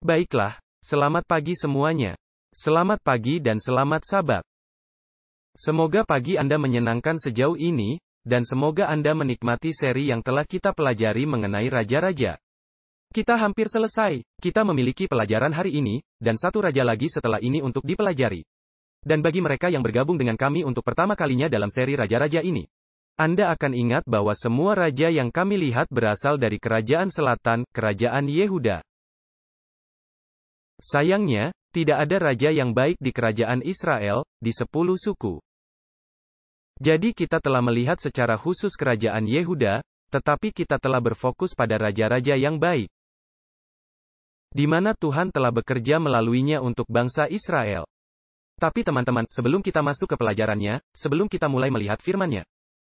Baiklah, selamat pagi semuanya. Selamat pagi dan selamat Sabat. Semoga pagi Anda menyenangkan sejauh ini, dan semoga Anda menikmati seri yang telah kita pelajari mengenai raja-raja. Kita hampir selesai. Kita memiliki pelajaran hari ini, dan satu raja lagi setelah ini untuk dipelajari. Dan bagi mereka yang bergabung dengan kami untuk pertama kalinya dalam seri raja-raja ini, Anda akan ingat bahwa semua raja yang kami lihat berasal dari kerajaan selatan, kerajaan Yehuda. Sayangnya, tidak ada raja yang baik di kerajaan Israel, di 10 suku. Jadi kita telah melihat secara khusus kerajaan Yehuda, tetapi kita telah berfokus pada raja-raja yang baik, di mana Tuhan telah bekerja melaluinya untuk bangsa Israel. Tapi teman-teman, sebelum kita masuk ke pelajarannya, sebelum kita mulai melihat firman-Nya,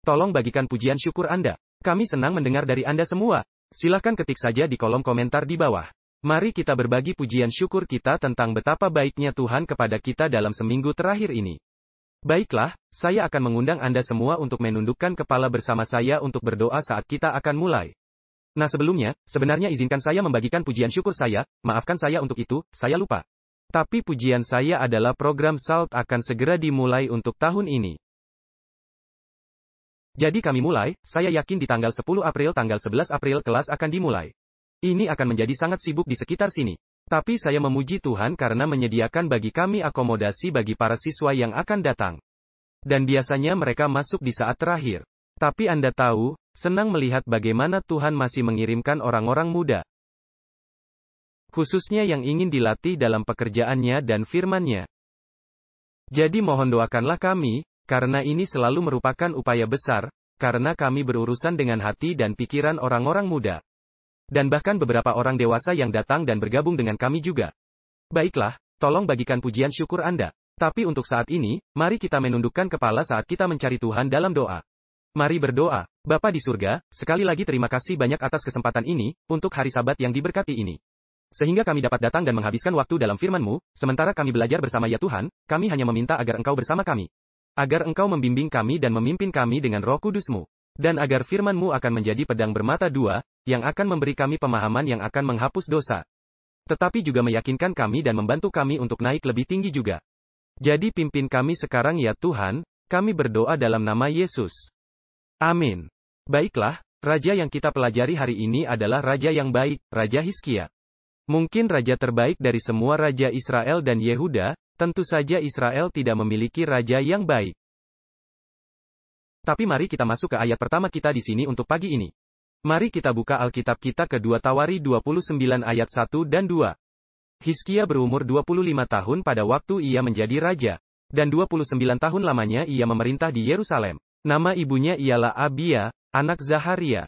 tolong bagikan pujian syukur Anda. Kami senang mendengar dari Anda semua. Silakan ketik saja di kolom komentar di bawah. Mari kita berbagi pujian syukur kita tentang betapa baiknya Tuhan kepada kita dalam seminggu terakhir ini. Baiklah, saya akan mengundang Anda semua untuk menundukkan kepala bersama saya untuk berdoa saat kita akan mulai. Nah sebelumnya, sebenarnya izinkan saya membagikan pujian syukur saya, maafkan saya untuk itu, saya lupa. Tapi pujian saya adalah program SALT akan segera dimulai untuk tahun ini. Jadi kami mulai, saya yakin di tanggal 10 April tanggal 11 April kelas akan dimulai. Ini akan menjadi sangat sibuk di sekitar sini. Tapi saya memuji Tuhan karena menyediakan bagi kami akomodasi bagi para siswa yang akan datang. Dan biasanya mereka masuk di saat terakhir. Tapi Anda tahu, senang melihat bagaimana Tuhan masih mengirimkan orang-orang muda, khususnya yang ingin dilatih dalam pekerjaannya dan firman-Nya. Jadi mohon doakanlah kami, karena ini selalu merupakan upaya besar, karena kami berurusan dengan hati dan pikiran orang-orang muda. Dan bahkan beberapa orang dewasa yang datang dan bergabung dengan kami juga. Baiklah, tolong bagikan pujian syukur Anda. Tapi untuk saat ini, mari kita menundukkan kepala saat kita mencari Tuhan dalam doa. Mari berdoa. Bapa di surga, sekali lagi terima kasih banyak atas kesempatan ini, untuk hari Sabat yang diberkati ini. Sehingga kami dapat datang dan menghabiskan waktu dalam firman-Mu, sementara kami belajar bersama ya Tuhan, kami hanya meminta agar Engkau bersama kami. Agar Engkau membimbing kami dan memimpin kami dengan Roh Kudus-Mu. Dan agar firman-Mu akan menjadi pedang bermata dua, yang akan memberi kami pemahaman yang akan menghapus dosa. Tetapi juga meyakinkan kami dan membantu kami untuk naik lebih tinggi juga. Jadi pimpin kami sekarang ya Tuhan, kami berdoa dalam nama Yesus. Amin. Baiklah, raja yang kita pelajari hari ini adalah raja yang baik, Raja Hizkia. Mungkin raja terbaik dari semua raja Israel dan Yehuda, tentu saja Israel tidak memiliki raja yang baik. Tapi mari kita masuk ke ayat pertama kita di sini untuk pagi ini. Mari kita buka Alkitab kita ke 2 Tawari 29 ayat 1 dan 2. Hizkia berumur 25 tahun pada waktu ia menjadi raja. Dan 29 tahun lamanya ia memerintah di Yerusalem. Nama ibunya ialah Abia, anak Zaharia.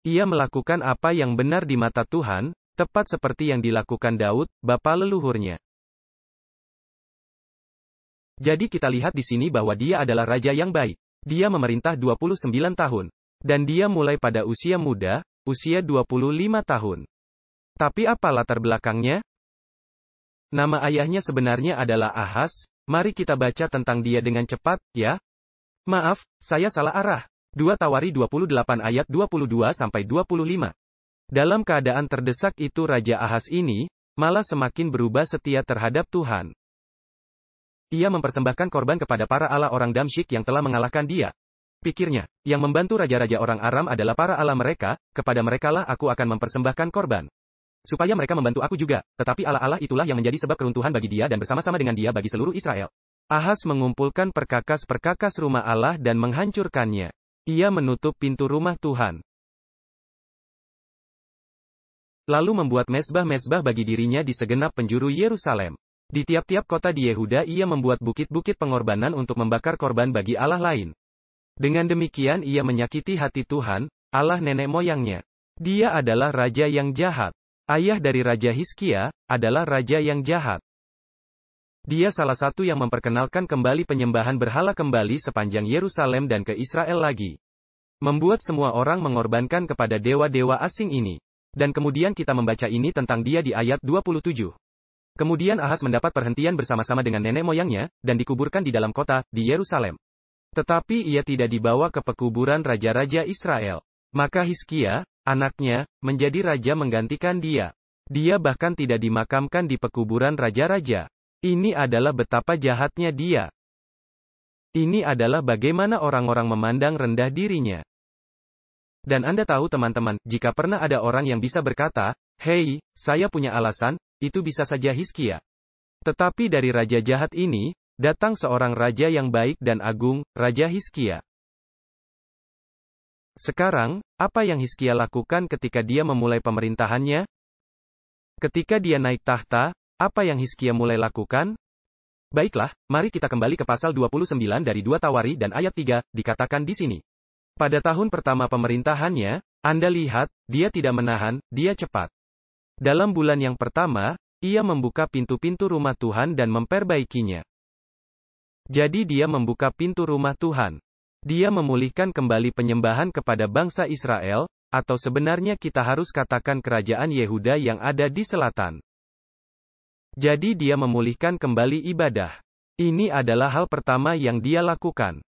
Ia melakukan apa yang benar di mata Tuhan, tepat seperti yang dilakukan Daud, bapa leluhurnya. Jadi kita lihat di sini bahwa dia adalah raja yang baik. Dia memerintah 29 tahun. Dan dia mulai pada usia muda, usia 25 tahun. Tapi apa latar belakangnya? Nama ayahnya sebenarnya adalah Ahaz. Mari kita baca tentang dia dengan cepat, ya. Maaf, saya salah arah. 2 Tawari 28 ayat 22-25. Dalam keadaan terdesak itu Raja Ahaz ini, malah semakin berubah setia terhadap Tuhan. Ia mempersembahkan korban kepada para allah orang Damsyik yang telah mengalahkan dia. Pikirnya, yang membantu raja-raja orang Aram adalah para allah mereka, kepada merekalah aku akan mempersembahkan korban. Supaya mereka membantu aku juga, tetapi allah-allah itulah yang menjadi sebab keruntuhan bagi dia dan bersama-sama dengan dia bagi seluruh Israel. Ahaz mengumpulkan perkakas-perkakas rumah Allah dan menghancurkannya. Ia menutup pintu rumah Tuhan. Lalu membuat mezbah-mezbah bagi dirinya di segenap penjuru Yerusalem. Di tiap-tiap kota di Yehuda ia membuat bukit-bukit pengorbanan untuk membakar korban bagi Allah lain. Dengan demikian ia menyakiti hati Tuhan, Allah nenek moyangnya. Dia adalah raja yang jahat. Ayah dari Raja Hizkia, adalah raja yang jahat. Dia salah satu yang memperkenalkan kembali penyembahan berhala kembali sepanjang Yerusalem dan ke Israel lagi. Membuat semua orang mengorbankan kepada dewa-dewa asing ini. Dan kemudian kita membaca ini tentang dia di ayat 27. Kemudian Ahaz mendapat perhentian bersama-sama dengan nenek moyangnya, dan dikuburkan di dalam kota, di Yerusalem. Tetapi ia tidak dibawa ke pekuburan raja-raja Israel. Maka Hizkia, anaknya, menjadi raja menggantikan dia. Dia bahkan tidak dimakamkan di pekuburan raja-raja. Ini adalah betapa jahatnya dia. Ini adalah bagaimana orang-orang memandang rendah dirinya. Dan Anda tahu teman-teman, jika pernah ada orang yang bisa berkata, "Hei, saya punya alasan," itu bisa saja Hizkia. Tetapi dari raja jahat ini, datang seorang raja yang baik dan agung, Raja Hizkia. Sekarang, apa yang Hizkia lakukan ketika dia memulai pemerintahannya? Ketika dia naik tahta, apa yang Hizkia mulai lakukan? Baiklah, mari kita kembali ke pasal 29 dari 2 Tawari dan ayat 3, dikatakan di sini. Pada tahun pertama pemerintahannya, Anda lihat, dia tidak menahan, dia cepat. Dalam bulan yang pertama, ia membuka pintu-pintu rumah Tuhan dan memperbaikinya. Jadi dia membuka pintu rumah Tuhan. Dia memulihkan kembali penyembahan kepada bangsa Israel, atau sebenarnya kita harus katakan kerajaan Yehuda yang ada di selatan. Jadi dia memulihkan kembali ibadah. Ini adalah hal pertama yang dia lakukan.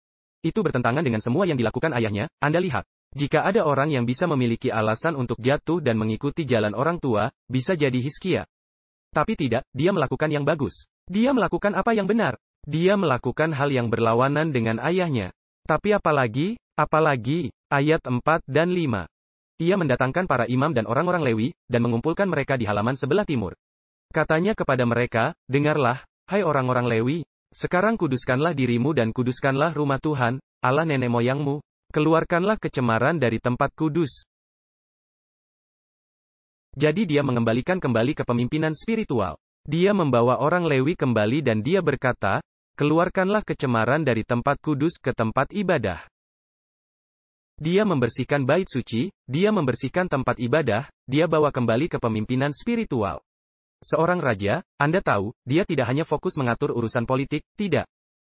Itu bertentangan dengan semua yang dilakukan ayahnya. Anda lihat, jika ada orang yang bisa memiliki alasan untuk jatuh dan mengikuti jalan orang tua, bisa jadi Hizkia. Tapi tidak, dia melakukan yang bagus. Dia melakukan apa yang benar. Dia melakukan hal yang berlawanan dengan ayahnya. Tapi apalagi, ayat 4 dan 5. Ia mendatangkan para imam dan orang-orang Lewi, dan mengumpulkan mereka di halaman sebelah timur. Katanya kepada mereka, "Dengarlah, hai orang-orang Lewi, sekarang kuduskanlah dirimu dan kuduskanlah rumah Tuhan, Allah nenek moyangmu. Keluarkanlah kecemaran dari tempat kudus." Jadi dia mengembalikan kembali kepemimpinan spiritual. Dia membawa orang Lewi kembali dan dia berkata, "Keluarkanlah kecemaran dari tempat kudus ke tempat ibadah." Dia membersihkan bait suci, dia membersihkan tempat ibadah, dia bawa kembali kepemimpinan spiritual. Seorang raja, Anda tahu, dia tidak hanya fokus mengatur urusan politik, tidak.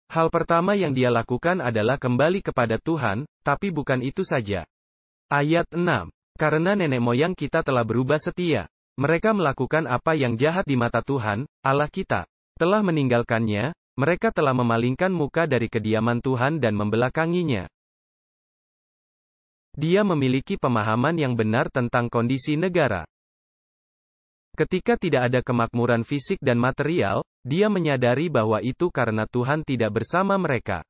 Hal pertama yang dia lakukan adalah kembali kepada Tuhan, tapi bukan itu saja. Ayat 6. Karena nenek moyang kita telah berubah setia. Mereka melakukan apa yang jahat di mata Tuhan, Allah kita. Telah meninggalkannya, mereka telah memalingkan muka dari kediaman Tuhan dan membelakanginya. Dia memiliki pemahaman yang benar tentang kondisi negara. Ketika tidak ada kemakmuran fisik dan material, dia menyadari bahwa itu karena Tuhan tidak bersama mereka.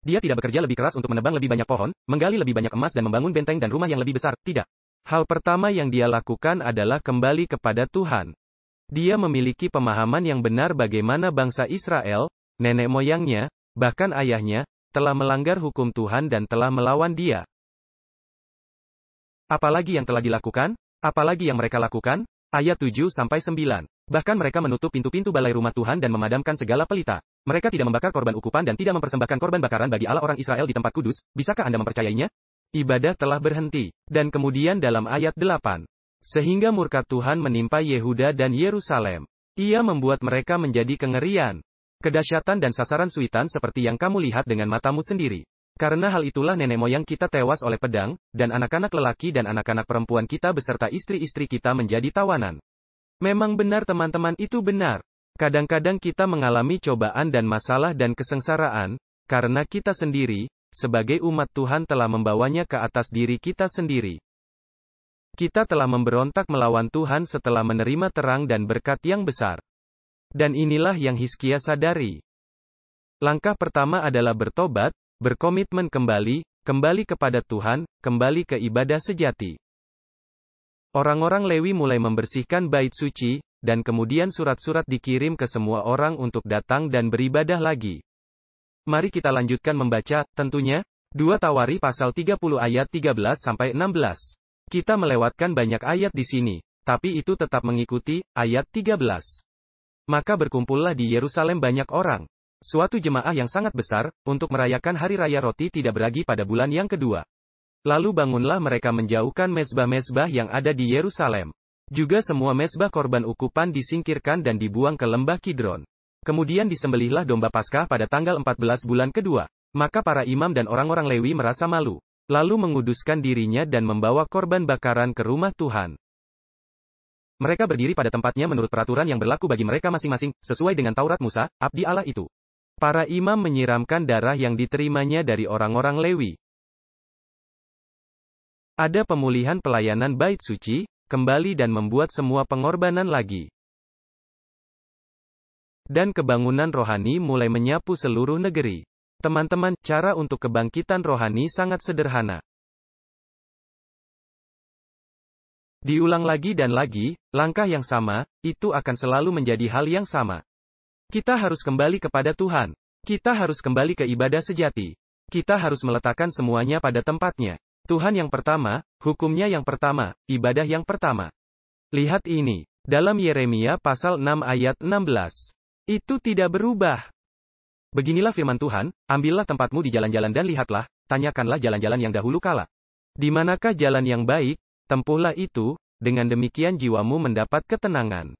Dia tidak bekerja lebih keras untuk menebang lebih banyak pohon, menggali lebih banyak emas dan membangun benteng dan rumah yang lebih besar, tidak. Hal pertama yang dia lakukan adalah kembali kepada Tuhan. Dia memiliki pemahaman yang benar bagaimana bangsa Israel, nenek moyangnya, bahkan ayahnya, telah melanggar hukum Tuhan dan telah melawan dia. Apalagi yang telah dilakukan? Apalagi yang mereka lakukan? Ayat 7-9. Bahkan mereka menutup pintu-pintu balai rumah Tuhan dan memadamkan segala pelita. Mereka tidak membakar korban ukupan dan tidak mempersembahkan korban bakaran bagi Allah orang Israel di tempat kudus. Bisakah Anda mempercayainya? Ibadah telah berhenti. Dan kemudian dalam ayat 8. Sehingga murka Tuhan menimpa Yehuda dan Yerusalem. Ia membuat mereka menjadi kengerian, kedahsyatan dan sasaran suitan seperti yang kamu lihat dengan matamu sendiri. Karena hal itulah nenek moyang kita tewas oleh pedang, dan anak-anak lelaki dan anak-anak perempuan kita beserta istri-istri kita menjadi tawanan. Memang benar teman-teman, itu benar. Kadang-kadang kita mengalami cobaan dan masalah dan kesengsaraan, karena kita sendiri, sebagai umat Tuhan telah membawanya ke atas diri kita sendiri. Kita telah memberontak melawan Tuhan setelah menerima terang dan berkat yang besar. Dan inilah yang Hizkia sadari. Langkah pertama adalah bertobat, berkomitmen kembali kepada Tuhan, kembali ke ibadah sejati. Orang-orang Lewi mulai membersihkan bait suci, dan kemudian surat-surat dikirim ke semua orang untuk datang dan beribadah lagi. Mari kita lanjutkan membaca, tentunya, 2 Tawari pasal 30 ayat 13-16. Kita melewatkan banyak ayat di sini, tapi itu tetap mengikuti, ayat 13. Maka berkumpullah di Yerusalem banyak orang. Suatu jemaah yang sangat besar, untuk merayakan hari raya roti tidak beragi pada bulan yang kedua. Lalu bangunlah mereka menjauhkan mezbah-mezbah yang ada di Yerusalem. Juga semua mezbah korban ukupan disingkirkan dan dibuang ke lembah Kidron. Kemudian disembelihlah domba Paskah pada tanggal 14 bulan kedua. Maka para imam dan orang-orang Lewi merasa malu. Lalu menguduskan dirinya dan membawa korban bakaran ke rumah Tuhan. Mereka berdiri pada tempatnya menurut peraturan yang berlaku bagi mereka masing-masing, sesuai dengan Taurat Musa, abdi Allah itu. Para imam menyiramkan darah yang diterimanya dari orang-orang Lewi. Ada pemulihan pelayanan bait suci, kembali dan membuat semua pengorbanan lagi. Dan kebangunan rohani mulai menyapu seluruh negeri. Teman-teman, cara untuk kebangkitan rohani sangat sederhana. Diulang lagi dan lagi, langkah yang sama, itu akan selalu menjadi hal yang sama. Kita harus kembali kepada Tuhan. Kita harus kembali ke ibadah sejati. Kita harus meletakkan semuanya pada tempatnya. Tuhan yang pertama, hukumnya yang pertama, ibadah yang pertama. Lihat ini. Dalam Yeremia pasal 6 ayat 16. Itu tidak berubah. Beginilah firman Tuhan, ambillah tempatmu di jalan-jalan dan lihatlah, tanyakanlah jalan-jalan yang dahulu kala. Di manakah jalan yang baik, tempuhlah itu, dengan demikian jiwamu mendapat ketenangan.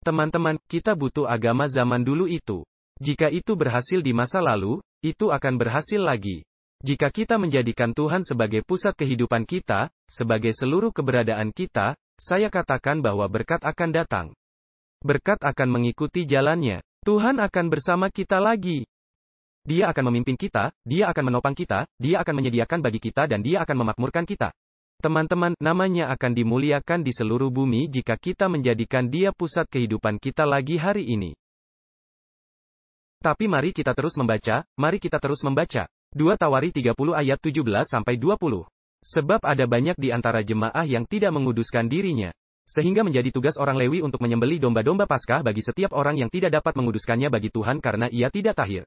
Teman-teman, kita butuh agama zaman dulu itu. Jika itu berhasil di masa lalu, itu akan berhasil lagi. Jika kita menjadikan Tuhan sebagai pusat kehidupan kita, sebagai seluruh keberadaan kita, saya katakan bahwa berkat akan datang. Berkat akan mengikuti jalannya. Tuhan akan bersama kita lagi. Dia akan memimpin kita, Dia akan menopang kita, Dia akan menyediakan bagi kita dan Dia akan memakmurkan kita. Teman-teman, namanya akan dimuliakan di seluruh bumi jika kita menjadikan Dia pusat kehidupan kita lagi hari ini. Tapi mari kita terus membaca, 2 Tawari 30 ayat 17-20. Sebab ada banyak di antara jemaah yang tidak menguduskan dirinya. Sehingga menjadi tugas orang Lewi untuk menyembelih domba-domba Paskah bagi setiap orang yang tidak dapat menguduskannya bagi Tuhan karena ia tidak tahir.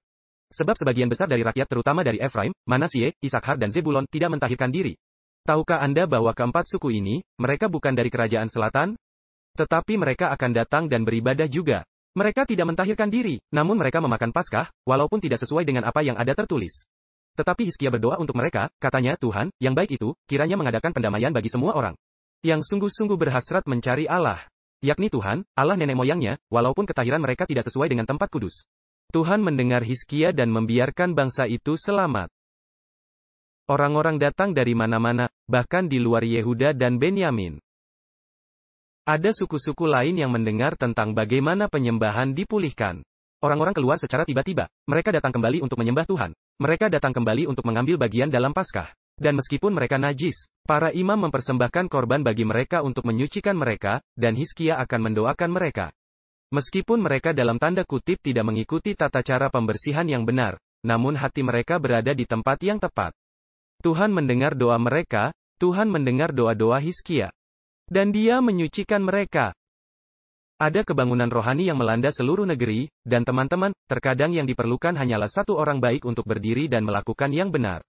Sebab sebagian besar dari rakyat terutama dari Efraim, Manasye, Isakhar dan Zebulon tidak mentahirkan diri. Tahukah Anda bahwa keempat suku ini, mereka bukan dari kerajaan selatan? Tetapi mereka akan datang dan beribadah juga. Mereka tidak mentahirkan diri, namun mereka memakan Paskah, walaupun tidak sesuai dengan apa yang ada tertulis. Tetapi Hizkia berdoa untuk mereka, katanya, Tuhan, yang baik itu, kiranya mengadakan pendamaian bagi semua orang. Yang sungguh-sungguh berhasrat mencari Allah, yakni Tuhan, Allah nenek moyangnya, walaupun ketahiran mereka tidak sesuai dengan tempat kudus. Tuhan mendengar Hizkia dan membiarkan bangsa itu selamat. Orang-orang datang dari mana-mana, bahkan di luar Yehuda dan Benyamin. Ada suku-suku lain yang mendengar tentang bagaimana penyembahan dipulihkan. Orang-orang keluar secara tiba-tiba. Mereka datang kembali untuk menyembah Tuhan. Mereka datang kembali untuk mengambil bagian dalam Paskah. Dan meskipun mereka najis, para imam mempersembahkan korban bagi mereka untuk menyucikan mereka, dan Hizkia akan mendoakan mereka. Meskipun mereka dalam tanda kutip tidak mengikuti tata cara pembersihan yang benar, namun hati mereka berada di tempat yang tepat. Tuhan mendengar doa mereka, Tuhan mendengar doa-doa Hizkia. Dan Dia menyucikan mereka. Ada kebangunan rohani yang melanda seluruh negeri, dan teman-teman, terkadang yang diperlukan hanyalah satu orang baik untuk berdiri dan melakukan yang benar.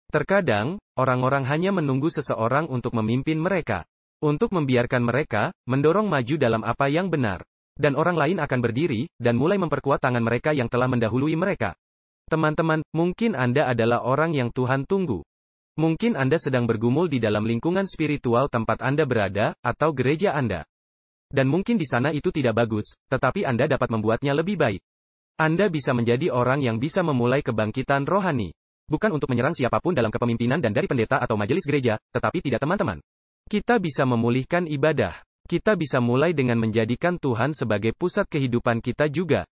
Terkadang, orang-orang hanya menunggu seseorang untuk memimpin mereka. Untuk membiarkan mereka, mendorong maju dalam apa yang benar. Dan orang lain akan berdiri, dan mulai memperkuat tangan mereka yang telah mendahului mereka. Teman-teman, mungkin Anda adalah orang yang Tuhan tunggu. Mungkin Anda sedang bergumul di dalam lingkungan spiritual tempat Anda berada, atau gereja Anda. Dan mungkin di sana itu tidak bagus, tetapi Anda dapat membuatnya lebih baik. Anda bisa menjadi orang yang bisa memulai kebangkitan rohani. Bukan untuk menyerang siapapun dalam kepemimpinan dan dari pendeta atau majelis gereja, tetapi tidak teman-teman. Kita bisa memulihkan ibadah. Kita bisa mulai dengan menjadikan Tuhan sebagai pusat kehidupan kita juga.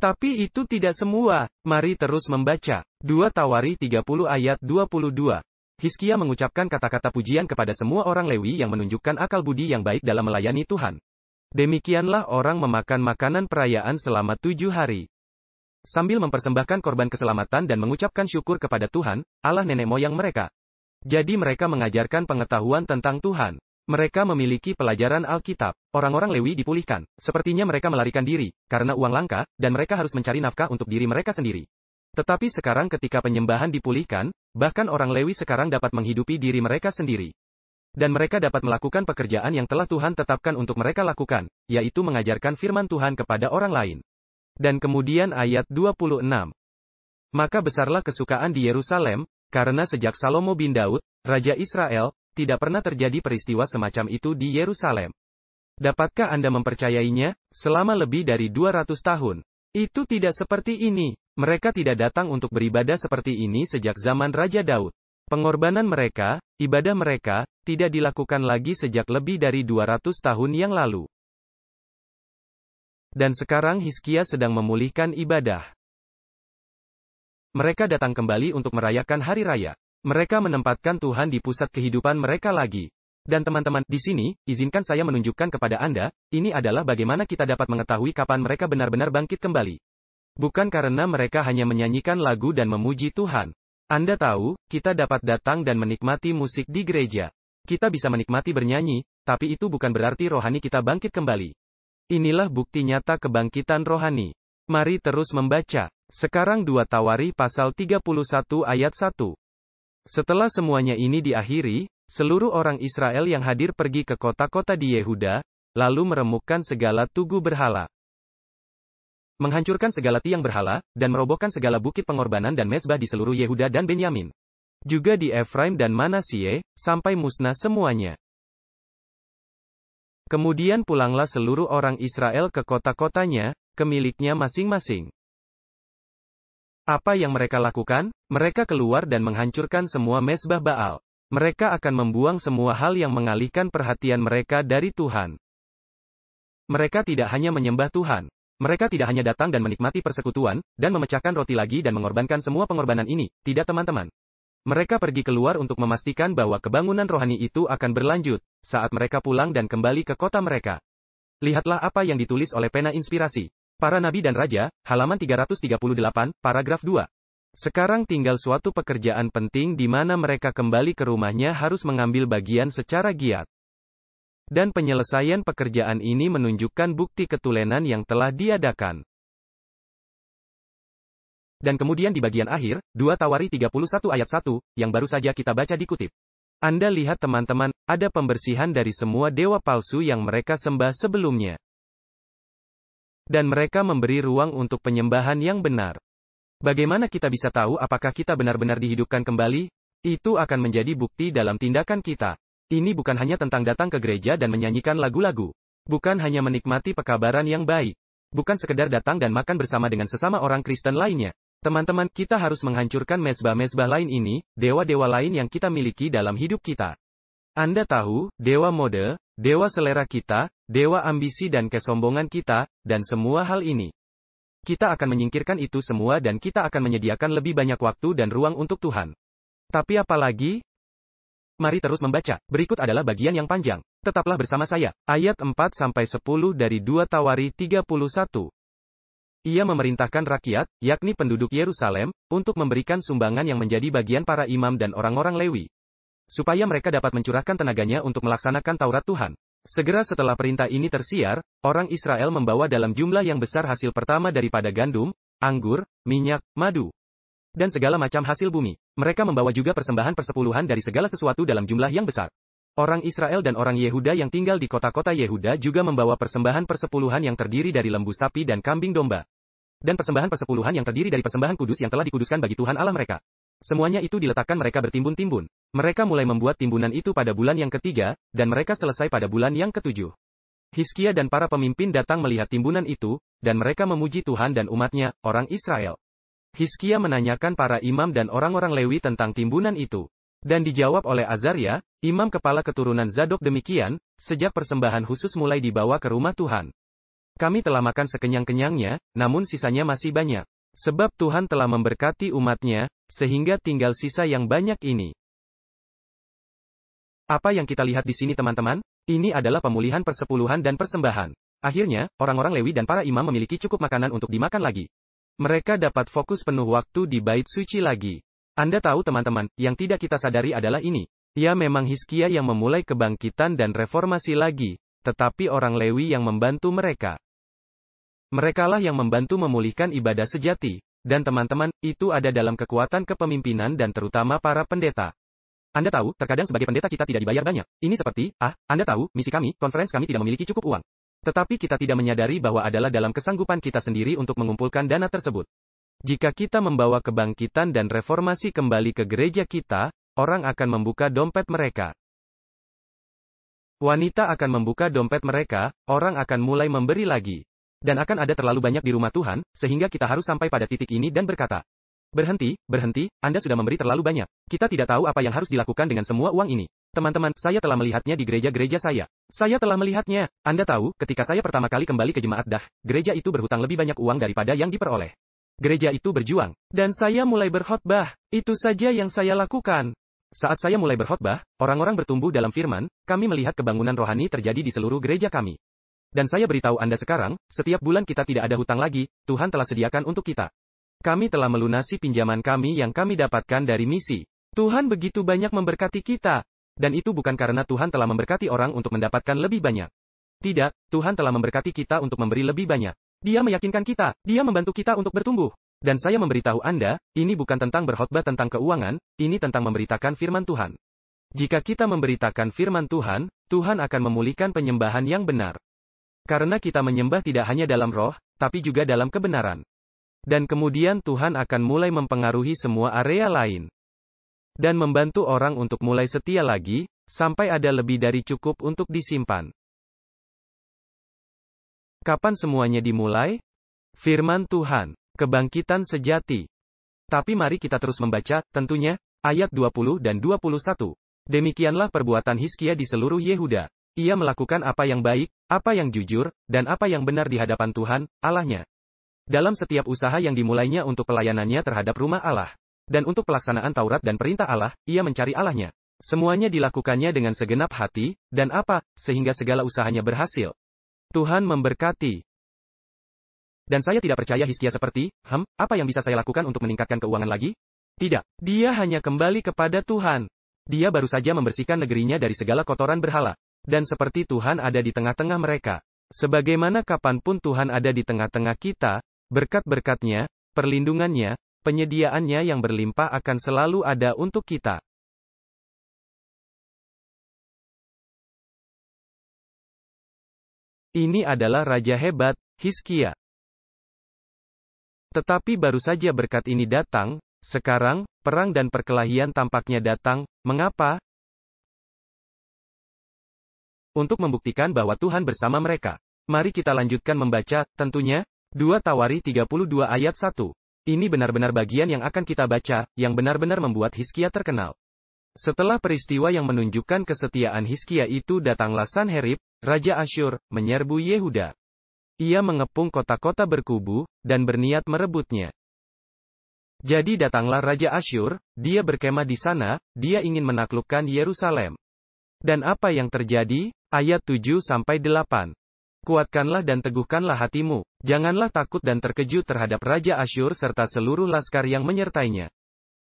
Tapi itu tidak semua. Mari terus membaca. 2 Tawari 30 ayat 22. Hizkia mengucapkan kata-kata pujian kepada semua orang Lewi yang menunjukkan akal budi yang baik dalam melayani Tuhan. Demikianlah orang memakan makanan perayaan selama 7 hari. Sambil mempersembahkan korban keselamatan dan mengucapkan syukur kepada Tuhan, Allah nenek moyang mereka. Jadi mereka mengajarkan pengetahuan tentang Tuhan. Mereka memiliki pelajaran Alkitab. Orang-orang Lewi dipulihkan. Sepertinya mereka melarikan diri, karena uang langka, dan mereka harus mencari nafkah untuk diri mereka sendiri. Tetapi sekarang ketika penyembahan dipulihkan, bahkan orang Lewi sekarang dapat menghidupi diri mereka sendiri. Dan mereka dapat melakukan pekerjaan yang telah Tuhan tetapkan untuk mereka lakukan, yaitu mengajarkan firman Tuhan kepada orang lain. Dan kemudian ayat 26. Maka besarlah kesukaan di Yerusalem, karena sejak Salomo bin Daud, Raja Israel, tidak pernah terjadi peristiwa semacam itu di Yerusalem. Dapatkah Anda mempercayainya? Selama lebih dari 200 tahun. Itu tidak seperti ini. Mereka tidak datang untuk beribadah seperti ini sejak zaman Raja Daud. Pengorbanan mereka, ibadah mereka, tidak dilakukan lagi sejak lebih dari 200 tahun yang lalu. Dan sekarang Hizkia sedang memulihkan ibadah. Mereka datang kembali untuk merayakan hari raya. Mereka menempatkan Tuhan di pusat kehidupan mereka lagi. Dan teman-teman, di sini, izinkan saya menunjukkan kepada Anda, ini adalah bagaimana kita dapat mengetahui kapan mereka benar-benar bangkit kembali. Bukan karena mereka hanya menyanyikan lagu dan memuji Tuhan. Anda tahu, kita dapat datang dan menikmati musik di gereja. Kita bisa menikmati bernyanyi, tapi itu bukan berarti rohani kita bangkit kembali. Inilah bukti nyata kebangkitan rohani. Mari terus membaca. Sekarang 2 Tawari pasal 31 ayat 1. Setelah semuanya ini diakhiri, seluruh orang Israel yang hadir pergi ke kota-kota di Yehuda, lalu meremukkan segala tugu berhala, menghancurkan segala tiang berhala, dan merobohkan segala bukit pengorbanan dan mezbah di seluruh Yehuda dan Benyamin. Juga di Efraim dan Manasye, sampai musnah semuanya. Kemudian pulanglah seluruh orang Israel ke kota-kotanya, ke miliknya masing-masing. Apa yang mereka lakukan? Mereka keluar dan menghancurkan semua mezbah Baal. Mereka akan membuang semua hal yang mengalihkan perhatian mereka dari Tuhan. Mereka tidak hanya menyembah Tuhan. Mereka tidak hanya datang dan menikmati persekutuan, dan memecahkan roti lagi dan mengorbankan semua pengorbanan ini. Tidak teman-teman. Mereka pergi keluar untuk memastikan bahwa kebangunan rohani itu akan berlanjut, saat mereka pulang dan kembali ke kota mereka. Lihatlah apa yang ditulis oleh pena inspirasi. Para Nabi dan Raja, halaman 338, paragraf 2. Sekarang tinggal suatu pekerjaan penting di mana mereka kembali ke rumahnya harus mengambil bagian secara giat. Dan penyelesaian pekerjaan ini menunjukkan bukti ketulenan yang telah diadakan. Dan kemudian di bagian akhir, 2 Tawari 31 ayat 1, yang baru saja kita baca dikutip. Anda lihat teman-teman, ada pembersihan dari semua dewa palsu yang mereka sembah sebelumnya. Dan mereka memberi ruang untuk penyembahan yang benar. Bagaimana kita bisa tahu apakah kita benar-benar dihidupkan kembali? Itu akan menjadi bukti dalam tindakan kita. Ini bukan hanya tentang datang ke gereja dan menyanyikan lagu-lagu. Bukan hanya menikmati pekabaran yang baik. Bukan sekedar datang dan makan bersama dengan sesama orang Kristen lainnya. Teman-teman, kita harus menghancurkan mezbah-mezbah lain ini, dewa-dewa lain yang kita miliki dalam hidup kita. Anda tahu, dewa mode, dewa selera kita, dewa ambisi dan kesombongan kita, dan semua hal ini. Kita akan menyingkirkan itu semua dan kita akan menyediakan lebih banyak waktu dan ruang untuk Tuhan. Tapi apa lagi? Mari terus membaca. Berikut adalah bagian yang panjang. Tetaplah bersama saya. Ayat 4-10 dari 2 Tawari 31. Ia memerintahkan rakyat, yakni penduduk Yerusalem, untuk memberikan sumbangan yang menjadi bagian para imam dan orang-orang Lewi, supaya mereka dapat mencurahkan tenaganya untuk melaksanakan Taurat Tuhan. Segera setelah perintah ini tersiar, orang Israel membawa dalam jumlah yang besar hasil pertama daripada gandum, anggur, minyak, madu, dan segala macam hasil bumi. Mereka membawa juga persembahan persepuluhan dari segala sesuatu dalam jumlah yang besar. Orang Israel dan orang Yehuda yang tinggal di kota-kota Yehuda juga membawa persembahan persepuluhan yang terdiri dari lembu sapi dan kambing domba. Dan persembahan persepuluhan yang terdiri dari persembahan kudus yang telah dikuduskan bagi Tuhan Allah mereka. Semuanya itu diletakkan mereka bertimbun-timbun. Mereka mulai membuat timbunan itu pada bulan yang ketiga, dan mereka selesai pada bulan yang ketujuh. Hizkia dan para pemimpin datang melihat timbunan itu, dan mereka memuji Tuhan dan umatnya, orang Israel. Hizkia menanyakan para imam dan orang-orang Lewi tentang timbunan itu. Dan dijawab oleh Azaria, imam kepala keturunan Zadok demikian, sejak persembahan khusus mulai dibawa ke rumah Tuhan. Kami telah makan sekenyang-kenyangnya, namun sisanya masih banyak. Sebab Tuhan telah memberkati umatnya, sehingga tinggal sisa yang banyak ini. Apa yang kita lihat di sini teman-teman? Ini adalah pemulihan persepuluhan dan persembahan. Akhirnya, orang-orang Lewi dan para imam memiliki cukup makanan untuk dimakan lagi. Mereka dapat fokus penuh waktu di bait suci lagi. Anda tahu teman-teman, yang tidak kita sadari adalah ini. Ya memang Hizkia yang memulai kebangkitan dan reformasi lagi, tetapi orang Lewi yang membantu mereka. Merekalah yang membantu memulihkan ibadah sejati. Dan teman-teman, itu ada dalam kekuatan kepemimpinan dan terutama para pendeta. Anda tahu, terkadang sebagai pendeta kita tidak dibayar banyak. Ini seperti, Anda tahu, misi kami, konferensi kami tidak memiliki cukup uang. Tetapi kita tidak menyadari bahwa adalah dalam kesanggupan kita sendiri untuk mengumpulkan dana tersebut. Jika kita membawa kebangkitan dan reformasi kembali ke gereja kita, orang akan membuka dompet mereka. Wanita akan membuka dompet mereka, orang akan mulai memberi lagi. Dan akan ada terlalu banyak di rumah Tuhan, sehingga kita harus sampai pada titik ini dan berkata, berhenti, Anda sudah memberi terlalu banyak. Kita tidak tahu apa yang harus dilakukan dengan semua uang ini. Teman-teman, saya telah melihatnya di gereja-gereja saya. Saya telah melihatnya. Anda tahu, ketika saya pertama kali kembali ke jemaat Dah, gereja itu berhutang lebih banyak uang daripada yang diperoleh. Gereja itu berjuang. Dan saya mulai berkhotbah. Itu saja yang saya lakukan. Saat saya mulai berkhotbah, orang-orang bertumbuh dalam firman, kami melihat kebangunan rohani terjadi di seluruh gereja kami. Dan saya beritahu Anda sekarang, setiap bulan kita tidak ada hutang lagi, Tuhan telah sediakan untuk kita. Kami telah melunasi pinjaman kami yang kami dapatkan dari misi. Tuhan begitu banyak memberkati kita. Dan itu bukan karena Tuhan telah memberkati orang untuk mendapatkan lebih banyak. Tidak, Tuhan telah memberkati kita untuk memberi lebih banyak. Dia meyakinkan kita, Dia membantu kita untuk bertumbuh. Dan saya memberitahu Anda, ini bukan tentang berkhotbah tentang keuangan, ini tentang memberitakan firman Tuhan. Jika kita memberitakan firman Tuhan, Tuhan akan memulihkan penyembahan yang benar. Karena kita menyembah tidak hanya dalam roh, tapi juga dalam kebenaran. Dan kemudian Tuhan akan mulai mempengaruhi semua area lain. Dan membantu orang untuk mulai setia lagi, sampai ada lebih dari cukup untuk disimpan. Kapan semuanya dimulai? Firman Tuhan. Kebangkitan sejati. Tapi mari kita terus membaca, tentunya, ayat 20 dan 21. Demikianlah perbuatan Hizkia di seluruh Yehuda. Ia melakukan apa yang baik, apa yang jujur, dan apa yang benar di hadapan Tuhan, Allahnya. Dalam setiap usaha yang dimulainya untuk pelayanannya terhadap rumah Allah. Dan untuk pelaksanaan Taurat dan perintah Allah, ia mencari Allahnya. Semuanya dilakukannya dengan segenap hati, dan apa, sehingga segala usahanya berhasil. Tuhan memberkati. Dan saya tidak percaya Hizkia seperti, apa yang bisa saya lakukan untuk meningkatkan keuangan lagi? Tidak. Dia hanya kembali kepada Tuhan. Dia baru saja membersihkan negerinya dari segala kotoran berhala. Dan seperti Tuhan ada di tengah-tengah mereka. Sebagaimana kapanpun Tuhan ada di tengah-tengah kita, berkat-berkatnya, perlindungannya, penyediaannya yang berlimpah akan selalu ada untuk kita. Ini adalah raja hebat, Hizkia. Tetapi baru saja berkat ini datang, sekarang, perang dan perkelahian tampaknya datang, mengapa? Untuk membuktikan bahwa Tuhan bersama mereka. Mari kita lanjutkan membaca, tentunya, 2 Tawari 32 ayat 1. Ini benar-benar bagian yang akan kita baca, yang benar-benar membuat Hizkia terkenal. Setelah peristiwa yang menunjukkan kesetiaan Hizkia itu datanglah Sanherib, Raja Asyur, menyerbu Yehuda. Ia mengepung kota-kota berkubu, dan berniat merebutnya. Jadi datanglah Raja Asyur, dia berkemah di sana, dia ingin menaklukkan Yerusalem. Dan apa yang terjadi? Ayat 7-8. Kuatkanlah dan teguhkanlah hatimu, janganlah takut dan terkejut terhadap Raja Asyur serta seluruh laskar yang menyertainya.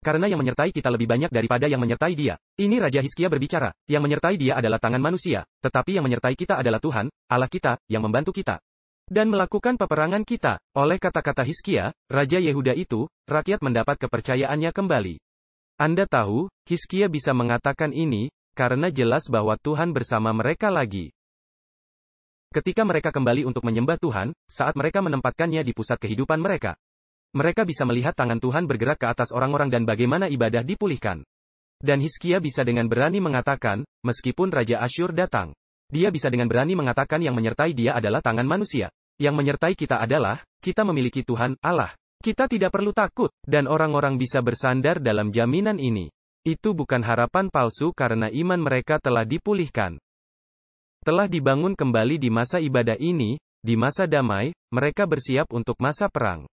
Karena yang menyertai kita lebih banyak daripada yang menyertai dia. Ini Raja Hizkia berbicara, yang menyertai dia adalah tangan manusia, tetapi yang menyertai kita adalah Tuhan, Allah kita, yang membantu kita. Dan melakukan peperangan kita. Oleh kata-kata Hizkia, Raja Yehuda itu, rakyat mendapat kepercayaannya kembali. Anda tahu, Hizkia bisa mengatakan ini, karena jelas bahwa Tuhan bersama mereka lagi. Ketika mereka kembali untuk menyembah Tuhan, saat mereka menempatkannya di pusat kehidupan mereka. Mereka bisa melihat tangan Tuhan bergerak ke atas orang-orang dan bagaimana ibadah dipulihkan. Dan Hizkia bisa dengan berani mengatakan, meskipun Raja Asyur datang. Dia bisa dengan berani mengatakan yang menyertai dia adalah tangan manusia. Yang menyertai kita adalah, kita memiliki Tuhan, Allah. Kita tidak perlu takut, dan orang-orang bisa bersandar dalam jaminan ini. Itu bukan harapan palsu karena iman mereka telah dipulihkan. Telah dibangun kembali di masa ibadah ini, di masa damai, mereka bersiap untuk masa perang.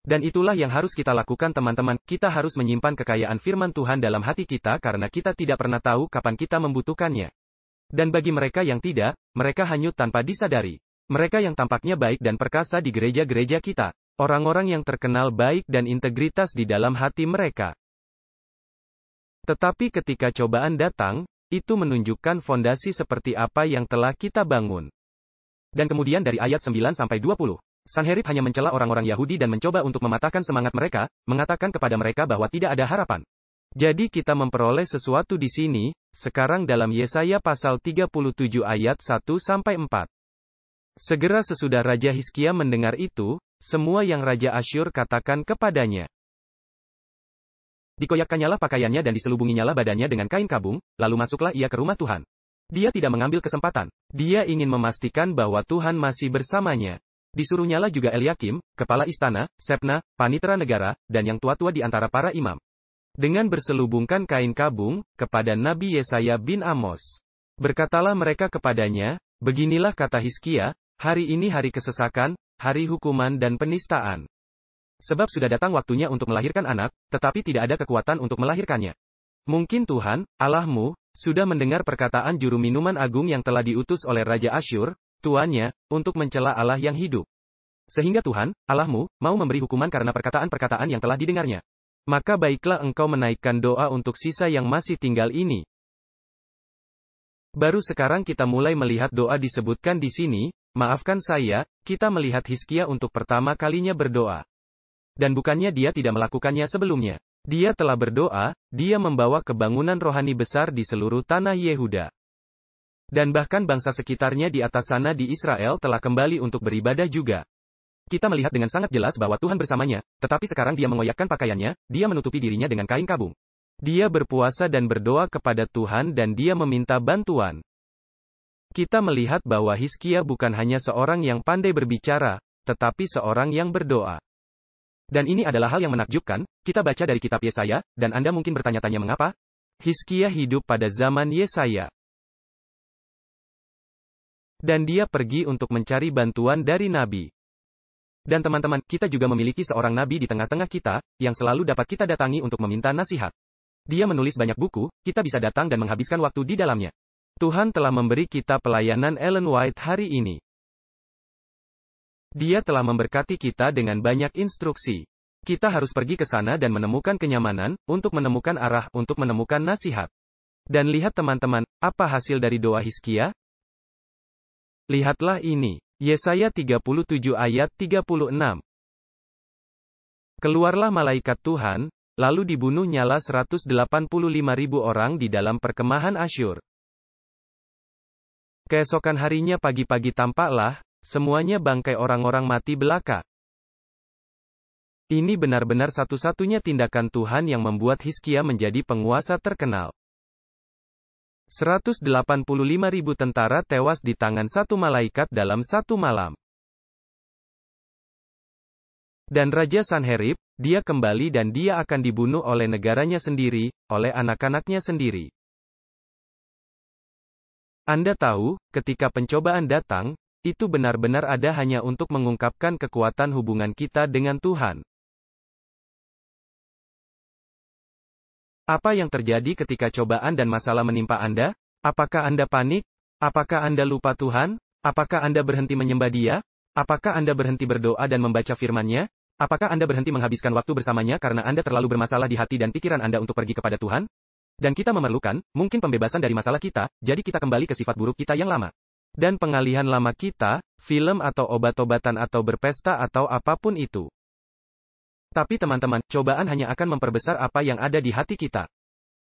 Dan itulah yang harus kita lakukan teman-teman, kita harus menyimpan kekayaan firman Tuhan dalam hati kita karena kita tidak pernah tahu kapan kita membutuhkannya. Dan bagi mereka yang tidak, mereka hanyut tanpa disadari. Mereka yang tampaknya baik dan perkasa di gereja-gereja kita. Orang-orang yang terkenal baik dan integritas di dalam hati mereka. Tetapi ketika cobaan datang, itu menunjukkan fondasi seperti apa yang telah kita bangun. Dan kemudian dari ayat 9-20. Sanherib hanya mencela orang-orang Yahudi dan mencoba untuk mematahkan semangat mereka, mengatakan kepada mereka bahwa tidak ada harapan. Jadi kita memperoleh sesuatu di sini, sekarang dalam Yesaya pasal 37 ayat 1-4. Segera sesudah Raja Hizkia mendengar itu, semua yang Raja Asyur katakan kepadanya. Dikoyakkannyalah pakaiannya dan diselubunginyalah badannya dengan kain kabung, lalu masuklah ia ke rumah Tuhan. Dia tidak mengambil kesempatan. Dia ingin memastikan bahwa Tuhan masih bersamanya. Disuruhnyalah juga Eliakim, kepala istana, Sebna, panitera negara, dan yang tua-tua di antara para imam. Dengan berselubungkan kain kabung, kepada Nabi Yesaya bin Amos. Berkatalah mereka kepadanya, beginilah kata Hizkia, hari ini hari kesesakan, hari hukuman dan penistaan. Sebab sudah datang waktunya untuk melahirkan anak, tetapi tidak ada kekuatan untuk melahirkannya. Mungkin Tuhan, Allahmu, sudah mendengar perkataan juru minuman agung yang telah diutus oleh Raja Asyur, tuannya, untuk mencela Allah yang hidup. Sehingga Tuhan, Allahmu, mau memberi hukuman karena perkataan-perkataan yang telah didengarnya. Maka baiklah engkau menaikkan doa untuk sisa yang masih tinggal ini. Baru sekarang kita mulai melihat doa disebutkan di sini, maafkan saya, kita melihat Hizkia untuk pertama kalinya berdoa. Dan bukannya dia tidak melakukannya sebelumnya. Dia telah berdoa, dia membawa kebangunan rohani besar di seluruh tanah Yehuda. Dan bahkan bangsa sekitarnya di atas sana di Israel telah kembali untuk beribadah juga. Kita melihat dengan sangat jelas bahwa Tuhan bersamanya, tetapi sekarang dia mengoyakkan pakaiannya, dia menutupi dirinya dengan kain kabung. Dia berpuasa dan berdoa kepada Tuhan dan dia meminta bantuan. Kita melihat bahwa Hizkia bukan hanya seorang yang pandai berbicara, tetapi seorang yang berdoa. Dan ini adalah hal yang menakjubkan, kita baca dari kitab Yesaya, dan Anda mungkin bertanya-tanya mengapa? Hizkia hidup pada zaman Yesaya. Dan dia pergi untuk mencari bantuan dari nabi. Dan teman-teman, kita juga memiliki seorang nabi di tengah-tengah kita, yang selalu dapat kita datangi untuk meminta nasihat. Dia menulis banyak buku, kita bisa datang dan menghabiskan waktu di dalamnya. Tuhan telah memberi kita pelayanan Ellen White hari ini. Dia telah memberkati kita dengan banyak instruksi. Kita harus pergi ke sana dan menemukan kenyamanan, untuk menemukan arah, untuk menemukan nasihat. Dan lihat teman-teman, apa hasil dari doa Hizkia? Lihatlah ini. Yesaya 37 ayat 36. Keluarlah malaikat Tuhan, lalu dibunuh nyala 185.000 orang di dalam perkemahan Asyur. Keesokan harinya pagi-pagi tampaklah, semuanya bangkai orang-orang mati belaka. Ini benar-benar satu-satunya tindakan Tuhan yang membuat Hizkia menjadi penguasa terkenal. 185.000 tentara tewas di tangan satu malaikat dalam satu malam. Dan Raja Sanherib, dia kembali dan dia akan dibunuh oleh negaranya sendiri, oleh anak-anaknya sendiri. Anda tahu, ketika pencobaan datang, itu benar-benar ada hanya untuk mengungkapkan kekuatan hubungan kita dengan Tuhan. Apa yang terjadi ketika cobaan dan masalah menimpa Anda? Apakah Anda panik? Apakah Anda lupa Tuhan? Apakah Anda berhenti menyembah Dia? Apakah Anda berhenti berdoa dan membaca firman-Nya? Apakah Anda berhenti menghabiskan waktu bersamanya karena Anda terlalu bermasalah di hati dan pikiran Anda untuk pergi kepada Tuhan? Dan kita memerlukan, mungkin pembebasan dari masalah kita, jadi kita kembali ke sifat buruk kita yang lama. Dan pengalihan lama kita, film atau obat-obatan atau berpesta atau apapun itu. Tapi teman-teman, cobaan hanya akan memperbesar apa yang ada di hati kita.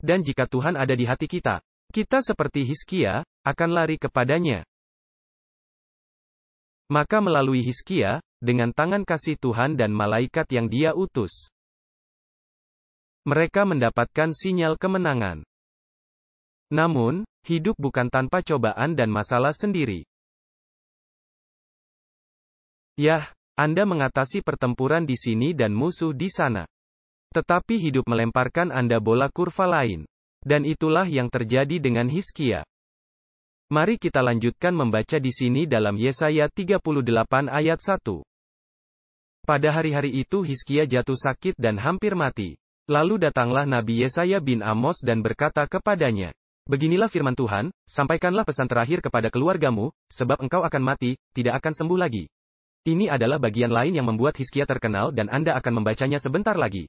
Dan jika Tuhan ada di hati kita, kita seperti Hizkia, akan lari kepadanya. Maka melalui Hizkia, dengan tangan kasih Tuhan dan malaikat yang dia utus, mereka mendapatkan sinyal kemenangan. Namun, hidup bukan tanpa cobaan dan masalah sendiri. Yah, Anda mengatasi pertempuran di sini dan musuh di sana. Tetapi hidup melemparkan Anda bola kurva lain. Dan itulah yang terjadi dengan Hizkia. Mari kita lanjutkan membaca di sini dalam Yesaya 38 ayat 1. Pada hari-hari itu Hizkia jatuh sakit dan hampir mati. Lalu datanglah Nabi Yesaya bin Amos dan berkata kepadanya, "Beginilah firman Tuhan, sampaikanlah pesan terakhir kepada keluargamu, sebab engkau akan mati, tidak akan sembuh lagi." Ini adalah bagian lain yang membuat Hizkia terkenal dan Anda akan membacanya sebentar lagi.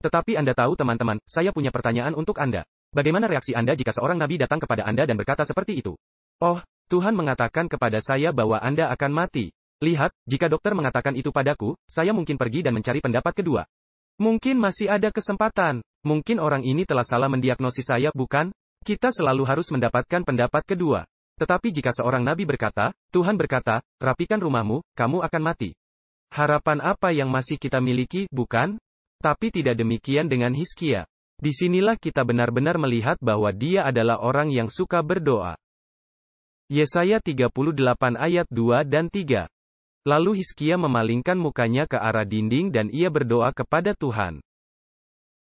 Tetapi Anda tahu teman-teman, saya punya pertanyaan untuk Anda. Bagaimana reaksi Anda jika seorang nabi datang kepada Anda dan berkata seperti itu? "Oh, Tuhan mengatakan kepada saya bahwa Anda akan mati. Lihat, jika dokter mengatakan itu padaku, saya mungkin pergi dan mencari pendapat kedua. Mungkin masih ada kesempatan. Mungkin orang ini telah salah mendiagnosis saya, bukan? Kita selalu harus mendapatkan pendapat kedua. Tetapi jika seorang nabi berkata, Tuhan berkata, rapikan rumahmu, kamu akan mati. Harapan apa yang masih kita miliki, bukan? Tapi tidak demikian dengan Hizkia. Disinilah kita benar-benar melihat bahwa dia adalah orang yang suka berdoa. Yesaya 38 ayat 2 dan 3. Lalu Hizkia memalingkan mukanya ke arah dinding dan ia berdoa kepada Tuhan.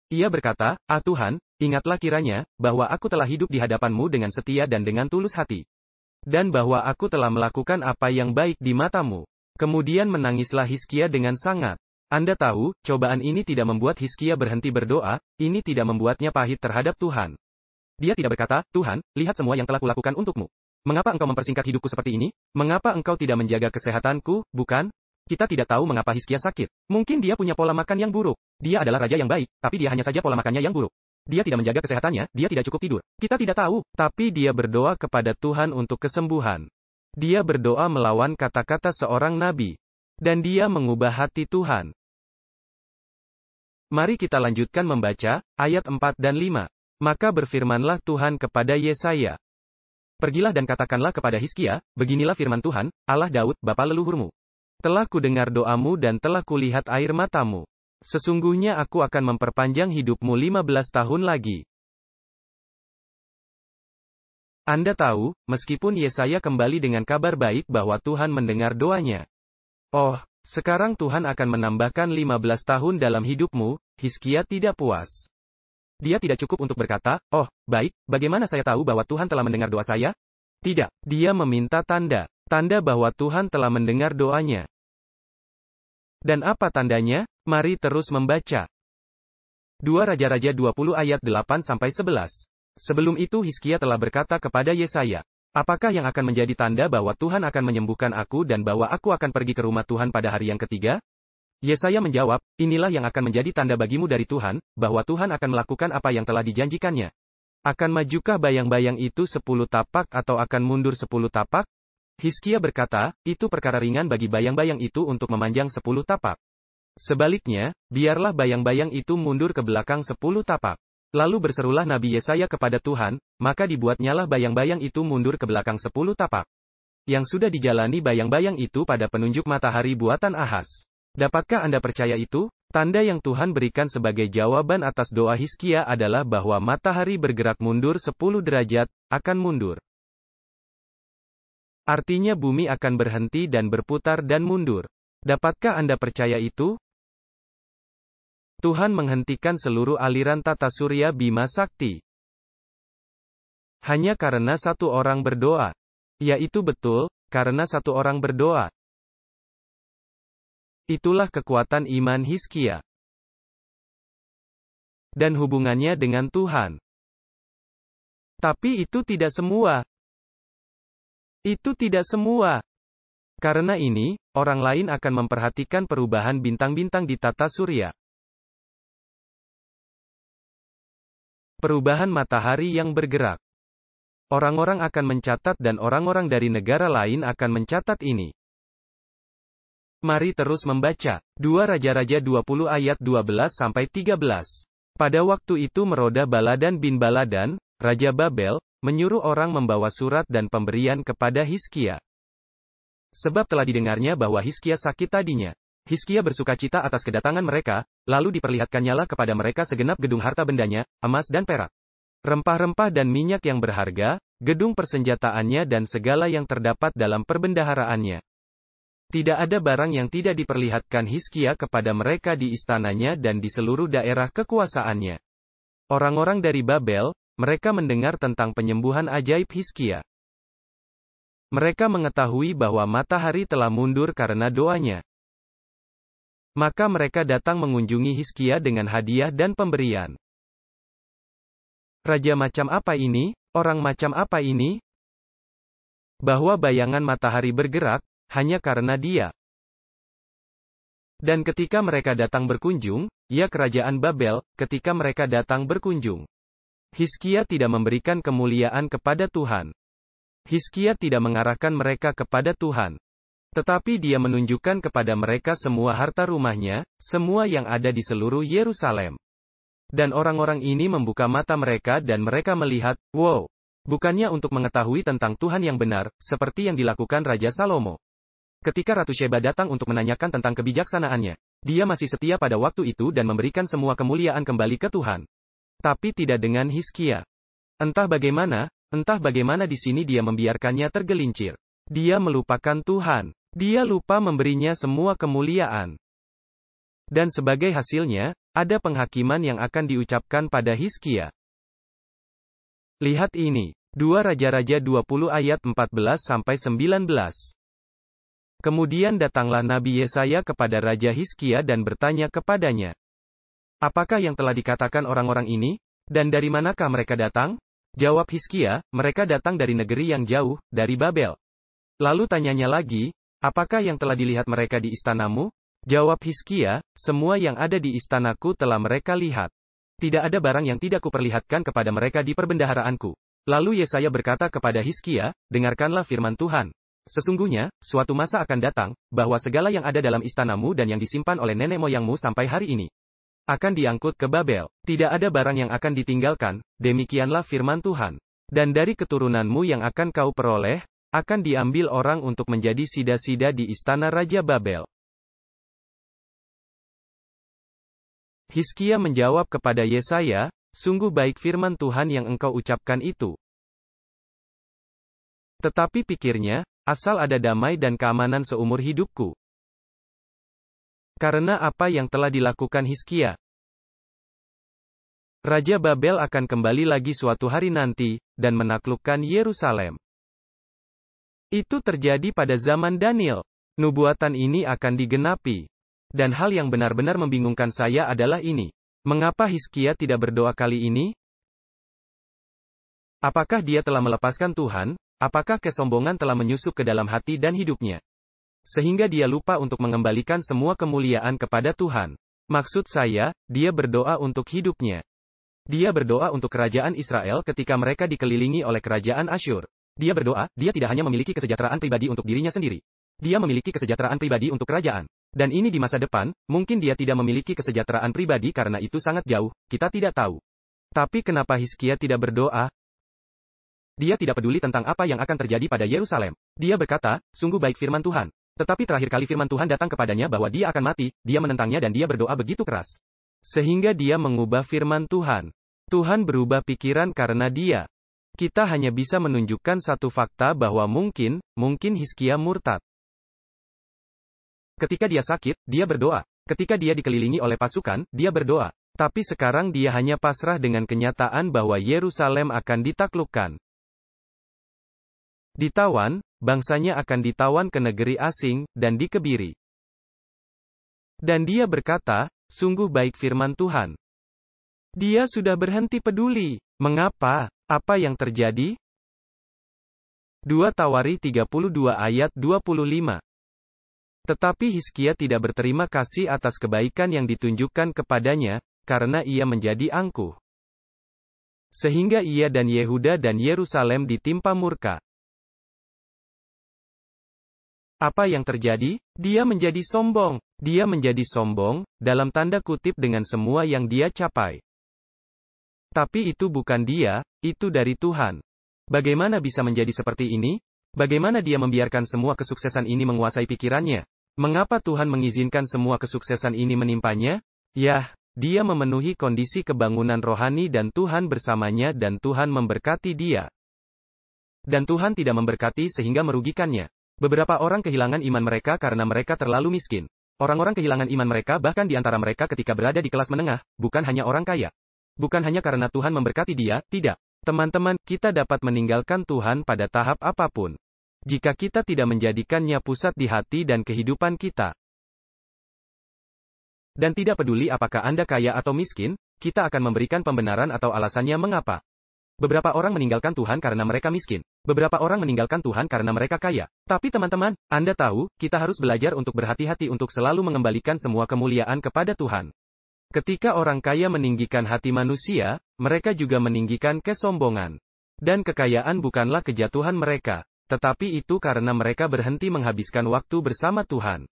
Ia berkata, Tuhan, ingatlah kiranya, bahwa aku telah hidup di hadapan-Mu dengan setia dan dengan tulus hati. Dan bahwa aku telah melakukan apa yang baik di mata-Mu. Kemudian menangislah Hizkia dengan sangat. Anda tahu, cobaan ini tidak membuat Hizkia berhenti berdoa, ini tidak membuatnya pahit terhadap Tuhan. Dia tidak berkata, Tuhan, lihat semua yang telah kulakukan untukmu. Mengapa engkau mempersingkat hidupku seperti ini? Mengapa engkau tidak menjaga kesehatanku, bukan? Kita tidak tahu mengapa Hizkia sakit. Mungkin dia punya pola makan yang buruk. Dia adalah raja yang baik, tapi dia hanya saja pola makannya yang buruk. Dia tidak menjaga kesehatannya, dia tidak cukup tidur. Kita tidak tahu, tapi dia berdoa kepada Tuhan untuk kesembuhan. Dia berdoa melawan kata-kata seorang nabi. Dan dia mengubah hati Tuhan. Mari kita lanjutkan membaca, ayat 4 dan 5. Maka berfirmanlah Tuhan kepada Yesaya. Pergilah dan katakanlah kepada Hizkia, beginilah firman Tuhan, Allah Daud, bapa leluhurmu. Telah kudengar doamu dan telah kulihat air matamu. Sesungguhnya aku akan memperpanjang hidupmu 15 tahun lagi. Anda tahu, meskipun Yesaya kembali dengan kabar baik bahwa Tuhan mendengar doanya. Oh, sekarang Tuhan akan menambahkan 15 tahun dalam hidupmu, Hizkia tidak puas. Dia tidak cukup untuk berkata, oh, baik, bagaimana saya tahu bahwa Tuhan telah mendengar doa saya? Tidak, dia meminta tanda. Tanda bahwa Tuhan telah mendengar doanya. Dan apa tandanya? Mari terus membaca. 2 Raja-Raja 20 ayat 8-11. Sebelum itu Hizkia telah berkata kepada Yesaya, apakah yang akan menjadi tanda bahwa Tuhan akan menyembuhkan aku dan bahwa aku akan pergi ke rumah Tuhan pada hari yang ketiga? Yesaya menjawab, inilah yang akan menjadi tanda bagimu dari Tuhan, bahwa Tuhan akan melakukan apa yang telah dijanjikannya. Akan majukah bayang-bayang itu 10 tapak atau akan mundur 10 tapak? Hizkia berkata, itu perkara ringan bagi bayang-bayang itu untuk memanjang 10 tapak. Sebaliknya, biarlah bayang-bayang itu mundur ke belakang 10 tapak. Lalu berserulah Nabi Yesaya kepada Tuhan, maka dibuatnyalah bayang-bayang itu mundur ke belakang 10 tapak. Yang sudah dijalani bayang-bayang itu pada penunjuk matahari buatan Ahaz. Dapatkah Anda percaya itu? Tanda yang Tuhan berikan sebagai jawaban atas doa Hizkia adalah bahwa matahari bergerak mundur 10 derajat, akan mundur. Artinya bumi akan berhenti dan berputar dan mundur. Dapatkah Anda percaya itu? Tuhan menghentikan seluruh aliran tata surya Bima Sakti. Hanya karena satu orang berdoa. Yaitu betul, karena satu orang berdoa. Itulah kekuatan iman Hizkia. Dan hubungannya dengan Tuhan. Tapi itu tidak semua. Itu tidak semua. Karena ini, orang lain akan memperhatikan perubahan bintang-bintang di tata surya. Perubahan matahari yang bergerak. Orang-orang akan mencatat dan orang-orang dari negara lain akan mencatat ini. Mari terus membaca. 2 Raja-Raja 20 ayat 12-13. Pada waktu itu Meroda Baladan bin Baladan, Raja Babel, menyuruh orang membawa surat dan pemberian kepada Hizkia. Sebab telah didengarnya bahwa Hizkia sakit tadinya. Hizkia bersukacita atas kedatangan mereka, lalu diperlihatkannyalah kepada mereka segenap gedung harta bendanya, emas dan perak. Rempah-rempah dan minyak yang berharga, gedung persenjataannya dan segala yang terdapat dalam perbendaharaannya. Tidak ada barang yang tidak diperlihatkan Hizkia kepada mereka di istananya dan di seluruh daerah kekuasaannya. Orang-orang dari Babel, mereka mendengar tentang penyembuhan ajaib Hizkia. Mereka mengetahui bahwa matahari telah mundur karena doanya. Maka mereka datang mengunjungi Hizkia dengan hadiah dan pemberian. Raja macam apa ini? Orang macam apa ini? Bahwa bayangan matahari bergerak, hanya karena dia. Dan ketika mereka datang berkunjung, ya kerajaan Babel, ketika mereka datang berkunjung. Hizkia tidak memberikan kemuliaan kepada Tuhan. Hizkia tidak mengarahkan mereka kepada Tuhan. Tetapi dia menunjukkan kepada mereka semua harta rumahnya, semua yang ada di seluruh Yerusalem. Dan orang-orang ini membuka mata mereka dan mereka melihat, wow, bukannya untuk mengetahui tentang Tuhan yang benar, seperti yang dilakukan Raja Salomo. Ketika Ratu Sheba datang untuk menanyakan tentang kebijaksanaannya, dia masih setia pada waktu itu dan memberikan semua kemuliaan kembali ke Tuhan. Tapi tidak dengan Hizkia. Entah bagaimana di sini dia membiarkannya tergelincir. Dia melupakan Tuhan. Dia lupa memberinya semua kemuliaan. Dan sebagai hasilnya, ada penghakiman yang akan diucapkan pada Hizkia. Lihat ini. 2 Raja-Raja 20 ayat 14-19. Kemudian datanglah Nabi Yesaya kepada Raja Hizkia dan bertanya kepadanya, apakah yang telah dikatakan orang-orang ini? Dan dari manakah mereka datang? Jawab Hizkia, mereka datang dari negeri yang jauh, dari Babel. Lalu tanyanya lagi, apakah yang telah dilihat mereka di istanamu? Jawab Hizkia, semua yang ada di istanaku telah mereka lihat. Tidak ada barang yang tidak kuperlihatkan kepada mereka di perbendaharaanku. Lalu Yesaya berkata kepada Hizkia, dengarkanlah firman Tuhan. Sesungguhnya, suatu masa akan datang, bahwa segala yang ada dalam istanamu dan yang disimpan oleh nenek moyangmu sampai hari ini, akan diangkut ke Babel. Tidak ada barang yang akan ditinggalkan, demikianlah firman Tuhan. Dan dari keturunanmu yang akan kau peroleh, akan diambil orang untuk menjadi sida-sida di istana Raja Babel. Hizkia menjawab kepada Yesaya, sungguh baik firman Tuhan yang engkau ucapkan itu. Tetapi pikirnya, asal ada damai dan keamanan seumur hidupku. Karena apa yang telah dilakukan Hizkia, Raja Babel akan kembali lagi suatu hari nanti, dan menaklukkan Yerusalem. Itu terjadi pada zaman Daniel. Nubuatan ini akan digenapi. Dan hal yang benar-benar membingungkan saya adalah ini. Mengapa Hizkia tidak berdoa kali ini? Apakah dia telah melepaskan Tuhan? Apakah kesombongan telah menyusup ke dalam hati dan hidupnya, sehingga dia lupa untuk mengembalikan semua kemuliaan kepada Tuhan? Maksud saya, dia berdoa untuk hidupnya. Dia berdoa untuk kerajaan Israel ketika mereka dikelilingi oleh kerajaan Asyur. Dia berdoa, dia tidak hanya memiliki kesejahteraan pribadi untuk dirinya sendiri. Dia memiliki kesejahteraan pribadi untuk kerajaan. Dan ini di masa depan, mungkin dia tidak memiliki kesejahteraan pribadi karena itu sangat jauh, kita tidak tahu. Tapi kenapa Hizkia tidak berdoa? Dia tidak peduli tentang apa yang akan terjadi pada Yerusalem. Dia berkata, sungguh baik firman Tuhan. Tetapi terakhir kali firman Tuhan datang kepadanya bahwa dia akan mati, dia menentangnya dan dia berdoa begitu keras, sehingga dia mengubah firman Tuhan. Tuhan berubah pikiran karena dia. Kita hanya bisa menunjukkan satu fakta bahwa mungkin Hizkia murtad. Ketika dia sakit, dia berdoa. Ketika dia dikelilingi oleh pasukan, dia berdoa. Tapi sekarang dia hanya pasrah dengan kenyataan bahwa Yerusalem akan ditaklukkan. Ditawan, bangsanya akan ditawan ke negeri asing, dan dikebiri. Dan dia berkata, sungguh baik firman Tuhan. Dia sudah berhenti peduli. Mengapa? Apa yang terjadi? 2 Tawari 32 ayat 25. Tetapi Hizkia tidak berterima kasih atas kebaikan yang ditunjukkan kepadanya, karena ia menjadi angkuh. Sehingga ia dan Yehuda dan Yerusalem ditimpa murka. Apa yang terjadi? Dia menjadi sombong. Dia menjadi sombong, dalam tanda kutip dengan semua yang dia capai. Tapi itu bukan dia, itu dari Tuhan. Bagaimana bisa menjadi seperti ini? Bagaimana dia membiarkan semua kesuksesan ini menguasai pikirannya? Mengapa Tuhan mengizinkan semua kesuksesan ini menimpanya? Yah, dia memenuhi kondisi kebangunan rohani dan Tuhan bersamanya dan Tuhan memberkati dia. Dan Tuhan tidak memberkati sehingga merugikannya. Beberapa orang kehilangan iman mereka karena mereka terlalu miskin. Orang-orang kehilangan iman mereka bahkan di antara mereka ketika berada di kelas menengah, bukan hanya orang kaya. Bukan hanya karena Tuhan memberkati dia, tidak. Teman-teman, kita dapat meninggalkan Tuhan pada tahap apapun, jika kita tidak menjadikannya pusat di hati dan kehidupan kita. Dan tidak peduli apakah Anda kaya atau miskin, kita akan memberikan pembenaran atau alasannya mengapa. Beberapa orang meninggalkan Tuhan karena mereka miskin. Beberapa orang meninggalkan Tuhan karena mereka kaya. Tapi teman-teman, Anda tahu, kita harus belajar untuk berhati-hati untuk selalu mengembalikan semua kemuliaan kepada Tuhan. Ketika orang kaya meninggikan hati manusia, mereka juga meninggikan kesombongan. Dan kekayaan bukanlah kejatuhan mereka, tetapi itu karena mereka berhenti menghabiskan waktu bersama Tuhan.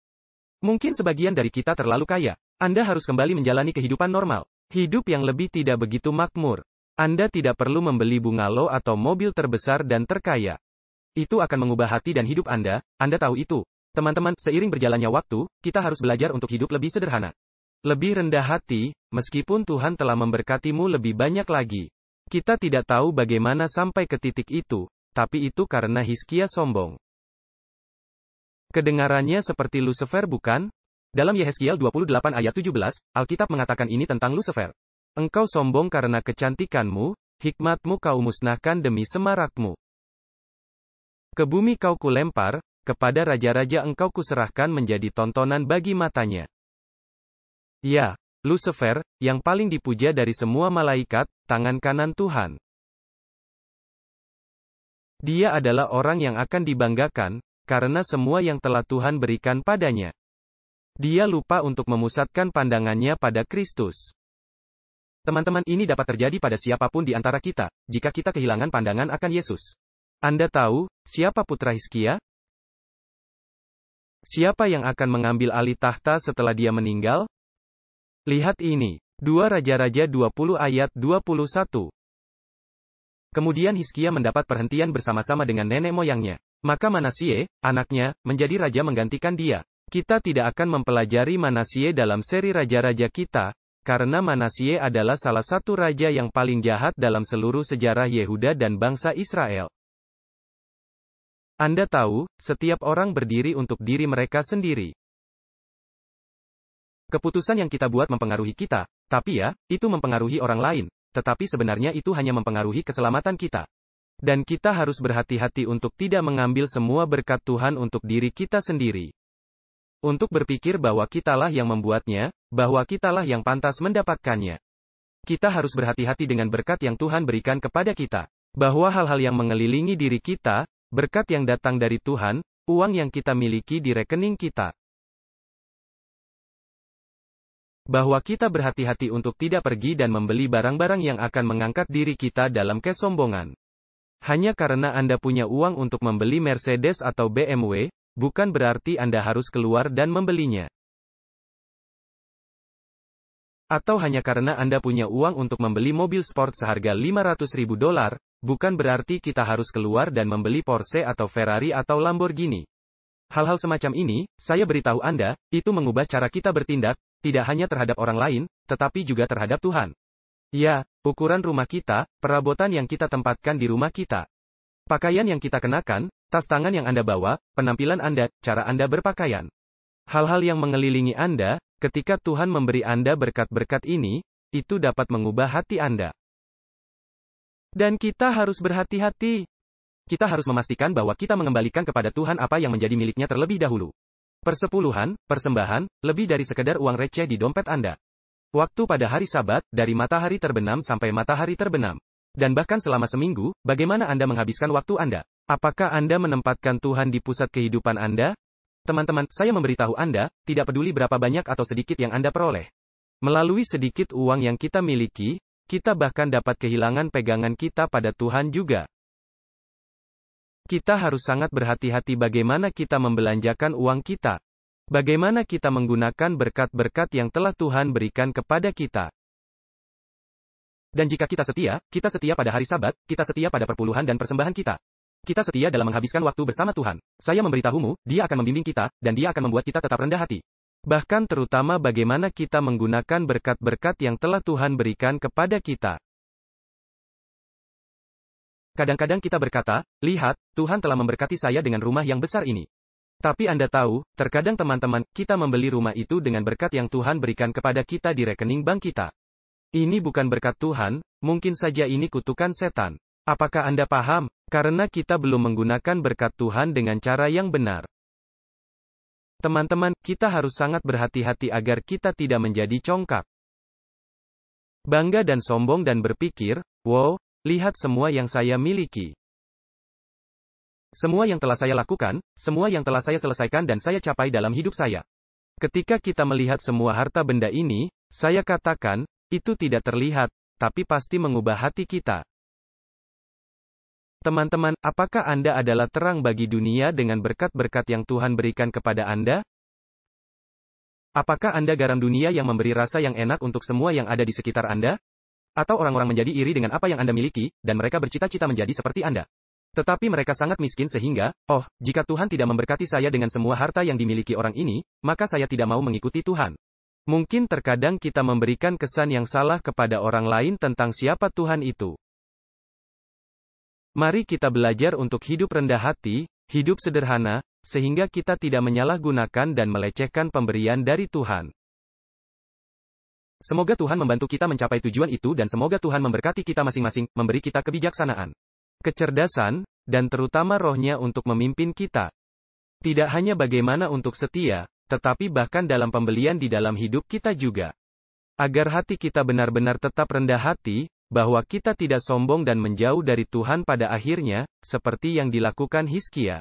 Mungkin sebagian dari kita terlalu kaya. Anda harus kembali menjalani kehidupan normal. Hidup yang lebih tidak begitu makmur. Anda tidak perlu membeli bungalow atau mobil terbesar dan terkaya. Itu akan mengubah hati dan hidup Anda tahu itu. Teman-teman, seiring berjalannya waktu, kita harus belajar untuk hidup lebih sederhana. Lebih rendah hati, meskipun Tuhan telah memberkatimu lebih banyak lagi. Kita tidak tahu bagaimana sampai ke titik itu, tapi itu karena Hizkia sombong. Kedengarannya seperti Lucifer bukan? Dalam Yehezkiel 28 ayat 17, Alkitab mengatakan ini tentang Lucifer. Engkau sombong karena kecantikanmu, hikmatmu kau musnahkan demi semarakmu. Ke bumi kau kulempar, kepada raja-raja engkau kuserahkan menjadi tontonan bagi matanya. Ya, Lucifer, yang paling dipuja dari semua malaikat, tangan kanan Tuhan. Dia adalah orang yang akan dibanggakan, karena semua yang telah Tuhan berikan padanya. Dia lupa untuk memusatkan pandangannya pada Kristus. Teman-teman, ini dapat terjadi pada siapapun di antara kita, jika kita kehilangan pandangan akan Yesus. Anda tahu, siapa putra Hizkia? Siapa yang akan mengambil alih tahta setelah dia meninggal? Lihat ini. 2 Raja-Raja 20 ayat 21. Kemudian Hizkia mendapat perhentian bersama-sama dengan nenek moyangnya. Maka Manasye, anaknya, menjadi raja menggantikan dia. Kita tidak akan mempelajari Manasye dalam seri raja-raja kita, karena Manasye adalah salah satu raja yang paling jahat dalam seluruh sejarah Yehuda dan bangsa Israel. Anda tahu, setiap orang berdiri untuk diri mereka sendiri. Keputusan yang kita buat mempengaruhi kita, tapi ya, itu mempengaruhi orang lain, tetapi sebenarnya itu hanya mempengaruhi keselamatan kita. Dan kita harus berhati-hati untuk tidak mengambil semua berkat Tuhan untuk diri kita sendiri. Untuk berpikir bahwa kitalah yang membuatnya, bahwa kitalah yang pantas mendapatkannya. Kita harus berhati-hati dengan berkat yang Tuhan berikan kepada kita. Bahwa hal-hal yang mengelilingi diri kita, berkat yang datang dari Tuhan, uang yang kita miliki di rekening kita. Bahwa kita berhati-hati untuk tidak pergi dan membeli barang-barang yang akan mengangkat diri kita dalam kesombongan. Hanya karena Anda punya uang untuk membeli Mercedes atau BMW, bukan berarti Anda harus keluar dan membelinya. Atau hanya karena Anda punya uang untuk membeli mobil sport seharga $500.000, bukan berarti kita harus keluar dan membeli Porsche atau Ferrari atau Lamborghini. Hal-hal semacam ini, saya beritahu Anda, itu mengubah cara kita bertindak, tidak hanya terhadap orang lain, tetapi juga terhadap Tuhan. Ya, ukuran rumah kita, perabotan yang kita tempatkan di rumah kita. Pakaian yang kita kenakan, tas tangan yang Anda bawa, penampilan Anda, cara Anda berpakaian. Hal-hal yang mengelilingi Anda, ketika Tuhan memberi Anda berkat-berkat ini, itu dapat mengubah hati Anda. Dan kita harus berhati-hati. Kita harus memastikan bahwa kita mengembalikan kepada Tuhan apa yang menjadi miliknya terlebih dahulu. Persepuluhan, persembahan, lebih dari sekedar uang receh di dompet Anda. Waktu pada hari Sabat, dari matahari terbenam sampai matahari terbenam. Dan bahkan selama seminggu, bagaimana Anda menghabiskan waktu Anda? Apakah Anda menempatkan Tuhan di pusat kehidupan Anda? Teman-teman, saya memberitahu Anda, tidak peduli berapa banyak atau sedikit yang Anda peroleh. Melalui sedikit uang yang kita miliki, kita bahkan dapat kehilangan pegangan kita pada Tuhan juga. Kita harus sangat berhati-hati bagaimana kita membelanjakan uang kita. Bagaimana kita menggunakan berkat-berkat yang telah Tuhan berikan kepada kita. Dan jika kita setia pada hari Sabat, kita setia pada perpuluhan dan persembahan kita. Kita setia dalam menghabiskan waktu bersama Tuhan. Saya memberitahumu, Dia akan membimbing kita, dan Dia akan membuat kita tetap rendah hati. Bahkan terutama bagaimana kita menggunakan berkat-berkat yang telah Tuhan berikan kepada kita. Kadang-kadang kita berkata, lihat, Tuhan telah memberkati saya dengan rumah yang besar ini. Tapi Anda tahu, terkadang teman-teman, kita membeli rumah itu dengan berkat yang Tuhan berikan kepada kita di rekening bank kita. Ini bukan berkat Tuhan, mungkin saja ini kutukan setan. Apakah Anda paham? Karena kita belum menggunakan berkat Tuhan dengan cara yang benar. Teman-teman, kita harus sangat berhati-hati agar kita tidak menjadi congkak. Bangga dan sombong dan berpikir, wow, lihat semua yang saya miliki. Semua yang telah saya lakukan, semua yang telah saya selesaikan dan saya capai dalam hidup saya. Ketika kita melihat semua harta benda ini, saya katakan, itu tidak terlihat, tapi pasti mengubah hati kita. Teman-teman, apakah Anda adalah terang bagi dunia dengan berkat-berkat yang Tuhan berikan kepada Anda? Apakah Anda garam dunia yang memberi rasa yang enak untuk semua yang ada di sekitar Anda? Atau orang-orang menjadi iri dengan apa yang Anda miliki, dan mereka bercita-cita menjadi seperti Anda. Tetapi mereka sangat miskin sehingga, oh, jika Tuhan tidak memberkati saya dengan semua harta yang dimiliki orang ini, maka saya tidak mau mengikuti Tuhan. Mungkin terkadang kita memberikan kesan yang salah kepada orang lain tentang siapa Tuhan itu. Mari kita belajar untuk hidup rendah hati, hidup sederhana, sehingga kita tidak menyalahgunakan dan melecehkan pemberian dari Tuhan. Semoga Tuhan membantu kita mencapai tujuan itu dan semoga Tuhan memberkati kita masing-masing, memberi kita kebijaksanaan, kecerdasan, dan terutama rohnya untuk memimpin kita. Tidak hanya bagaimana untuk setia, tetapi bahkan dalam pembelian di dalam hidup kita juga. Agar hati kita benar-benar tetap rendah hati, bahwa kita tidak sombong dan menjauh dari Tuhan pada akhirnya, seperti yang dilakukan Hizkia.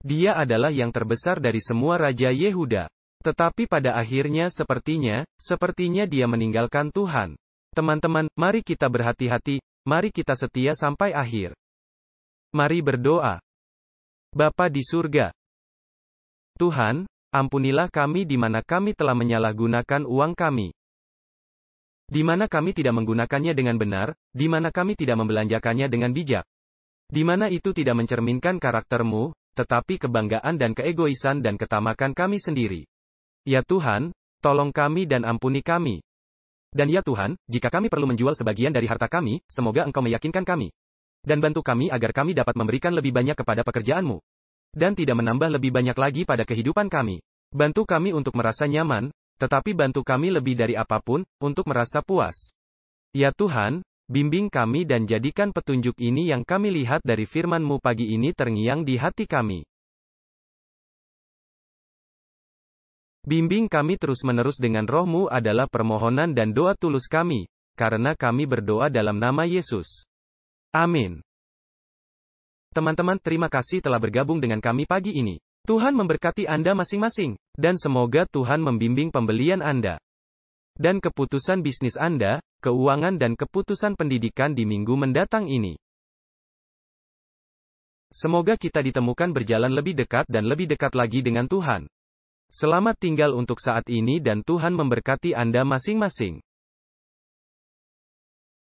Dia adalah yang terbesar dari semua raja Yehuda. Tetapi pada akhirnya sepertinya dia meninggalkan Tuhan. Teman-teman, mari kita berhati-hati, mari kita setia sampai akhir. Mari berdoa. Bapa di surga, Tuhan, ampunilah kami di mana kami telah menyalahgunakan uang kami. Di mana kami tidak menggunakannya dengan benar, di mana kami tidak membelanjakannya dengan bijak. Di mana itu tidak mencerminkan karakter-Mu, tetapi kebanggaan dan keegoisan dan ketamakan kami sendiri. Ya Tuhan, tolong kami dan ampuni kami. Dan ya Tuhan, jika kami perlu menjual sebagian dari harta kami, semoga Engkau meyakinkan kami. Dan bantu kami agar kami dapat memberikan lebih banyak kepada pekerjaan-Mu. Dan tidak menambah lebih banyak lagi pada kehidupan kami. Bantu kami untuk merasa nyaman, tetapi bantu kami lebih dari apapun, untuk merasa puas. Ya Tuhan, bimbing kami dan jadikan petunjuk ini yang kami lihat dari firman-Mu pagi ini terngiang di hati kami. Bimbing kami terus-menerus dengan Roh-Mu adalah permohonan dan doa tulus kami, karena kami berdoa dalam nama Yesus. Amin. Teman-teman, terima kasih telah bergabung dengan kami pagi ini. Tuhan memberkati Anda masing-masing, dan semoga Tuhan membimbing pembelian Anda dan keputusan bisnis Anda, keuangan dan keputusan pendidikan di minggu mendatang ini. Semoga kita ditemukan berjalan lebih dekat dan lebih dekat lagi dengan Tuhan. Selamat tinggal untuk saat ini dan Tuhan memberkati Anda masing-masing.